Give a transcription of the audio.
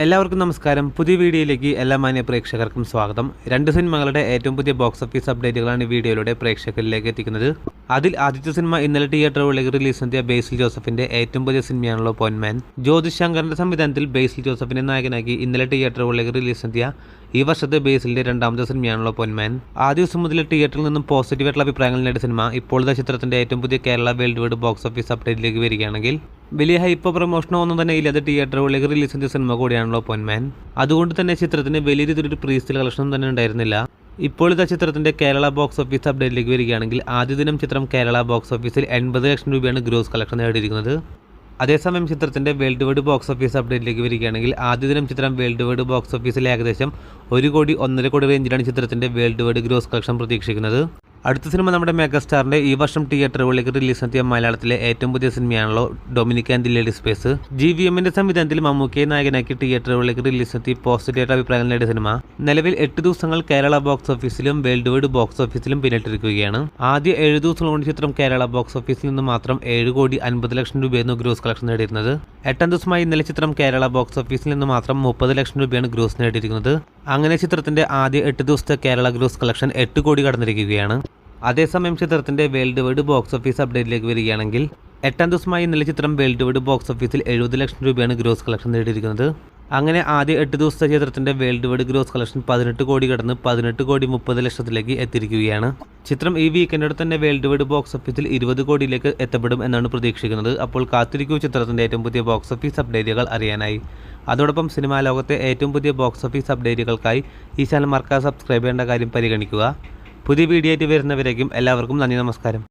എല്ലാവർക്കും നമസ്കാരം. പുതിയ വീഡിയോയിലേക്ക് എല്ലാ മാന്യ പ്രേക്ഷകർക്കും സ്വാഗതം. രണ്ട് സിനിമകളുടെ ഏറ്റവും പുതിയ ബോക്സ് ഓഫീസ് അപ്ഡേറ്റുകളാണ് ഈ വീഡിയോയിലൂടെ പ്രേക്ഷകരിലേക്ക് എത്തിക്കുന്നത്. അതിൽ ആദ്യത്തെ സിനിമ ഇന്നലെ തിയേറ്ററുകളിലേക്ക് റിലീസ് നടത്തിയ ബേസിൽ ജോസഫിന്റെ ഏറ്റവും പുതിയ സിനിമയാണല്ലോ പോയിന്റ്മാൻ. ജ്യോതിഷ് ശങ്കറിന്റെ സംവിധാനത്തിൽ ബേസിൽ ജോസഫിനെ നായകനാക്കി ഇന്നലെ തിയേറ്ററുകളിലേക്ക് റിലീസ് നടത്തിയ ഈ വർഷത്തെ ബേസിലിന്റെ രണ്ടാമത്തെ സിനിമയാണല്ലോ പോയിന്റ്മാൻ. ആദ്യ ദിവസം മുതൽ തിയേറ്ററിൽ നിന്നും പോസിറ്റീവായിട്ടുള്ള അഭിപ്രായങ്ങൾ നേടിയ സിനിമ ഇപ്പോഴത്തെ ചിത്രത്തിന്റെ ഏറ്റവും പുതിയ Kerala world wide box office അപ്ഡേറ്റിലേക്ക് വരികയാണെങ്കിൽ വലിയ ഹൈപ്പോ പ്രൊമോഷനോ ഒന്നും തന്നെ ഇല്ലാതെ തിയേറ്ററുകളിലേക്ക് റിലീസ് ചെയ്ത സിനിമ കൂടിയാണല്ലോ പോയിന്റ്മാൻ. അതുകൊണ്ട് തന്നെ ചിത്രത്തിന് വലിയ രീതിയിലൊരു പ്രീസ്റ്റൽ കളക്ഷനും തന്നെ ഉണ്ടായിരുന്നില്ല. ഇപ്പോഴത്തെ ചിത്രത്തിന്റെ കേരള ബോക്സ് ഓഫീസ് അപ്ഡേറ്റിലേക്ക് വരികയാണെങ്കിൽ ആദ്യ ദിനം ചിത്രം കേരള ബോക്സ് ഓഫീസിൽ 80 ലക്ഷം രൂപയാണ് ഗ്രോസ് കളക്ഷൻ നേടിയിരിക്കുന്നത്. അതേസമയം ചിത്രത്തിന്റെ വേൾഡ് വൈഡ് ബോക്സ് ഓഫീസ് അപ്ഡേറ്റിലേക്ക് വരികയാണെങ്കിൽ ആദ്യ ദിനം ചിത്രം വേൾഡ് വൈഡ് ബോക്സ് ഓഫീസിൽ ഏകദേശം 1 കോടി 1.5 കോടി റേഞ്ചിലാണ് ചിത്രത്തിന്റെ വേൾഡ് വൈഡ് ഗ്രോസ് കളക്ഷൻ പ്രതീക്ഷിക്കുന്നത്. അടുത്ത സിനിമ നമ്മുടെ മെഗാസ്റ്റാറിന്റെ ഈ വർഷം തിയേറ്ററുകളിലേക്ക് റിലീസ് നടത്തിയ മലയാളത്തിലെ ഏറ്റവും പുതിയ സിനിമയാണല്ലോ ഡൊമിനിക് ആൻഡ് ദി ലേഡി സ്പേസ്. GVMന്റെ സംവിധാനത്തിൽ മമ്മൂക്കയെ നായകനാക്കി തിയേറ്ററുകളിലേക്ക് റിലീസ് നടത്തി പോസിറ്റീവായിട്ട് അഭിപ്രായങ്ങൾ നേടിയ സിനിമ നിലവിൽ 8 ദിവസങ്ങൾ കേരള ബോക്സ് ഓഫീസിലും വേൾഡ് വൈഡ് ബോക്സ് ഓഫീസിലും പിന്നിട്ടിരിക്കുകയാണ്. ആദ്യ 7 ദിവസം കൊണ്ട് ചിത്രം കേരള ബോക്സ് ഓഫീസിൽ നിന്ന് മാത്രം 7 കോടി 50 ലക്ഷം രൂപയായിരുന്നു ഗ്രോസ് കളക്ഷൻ നേടിയിരുന്നത്. 8ാം ദിവസമായി ഇന്നലെ ചിത്രം കേരള ബോക്സ് ഓഫീസിൽ നിന്ന് മാത്രം 30 ലക്ഷം രൂപയാണ് ഗ്രോസ് നേടിയിരിക്കുന്നത്. അങ്ങനെ ചിത്രത്തിന്റെ ആദ്യ 8 ദിവസത്തെ കേരള ഗ്രോസ് കളക്ഷൻ 8 കോടി കടന്നിരിക്കുകയാണ്. അതേസമയം ചിത്രത്തിന്റെ വേൾഡ് വൈഡ് ബോക്സ് ഓഫീസ് അപ്ഡേറ്റിലേക്ക് വരികയാണെങ്കിൽ 8ാം ദിവസമായി ഇന്നലെ ചിത്രം വേൾഡ് വൈഡ് ബോക്സ് ഓഫീസിൽ 70 ലക്ഷം രൂപയാണ് ഗ്രോസ് കളക്ഷൻ നേടിയിരിക്കുന്നത്. അങ്ങനെ ആദ്യ 8 ദിവസത്തെ ചിത്രത്തിന്റെ വേൾഡ് വൈഡ് ഗ്രോസ് കളക്ഷൻ 18 കോടി കടന്ന് 18 കോടി 30 ലക്ഷത്തിലേക്ക് എത്തിയിരിക്കുകയാണ്. ചിത്രം ഈ വീക്കെൻഡോടെ തന്നെ വേൾഡ് വൈഡ് ബോക്സ് ഓഫീസിൽ 20 കോടിയിലേക്ക് എത്തപ്പെടും എന്നാണ് പ്രതീക്ഷിക്കുന്നത്. അപ്പോൾ കാത്തിരിക്കൂ ചിത്രത്തിന്റെ ഏറ്റവും പുതിയ ബോക്സ് ഓഫീസ് അപ്ഡേറ്റുകൾ അറിയാനായി. അതോടൊപ്പം സിനിമാ ലോകത്തെ ഏറ്റവും പുതിയ ബോക്സ് ഓഫീസ് അപ്ഡേറ്റുകൾക്കായി ഈ ചാനൽ മറക്കാതെ സബ്സ്ക്രൈബ് ചെയ്യേണ്ട കാര്യം പരിഗണിക്കുക. പുതിയ വീഡിയോ ആയിട്ട് വരുന്നവരേക്കും എല്ലാവർക്കും നന്ദി, നമസ്കാരം.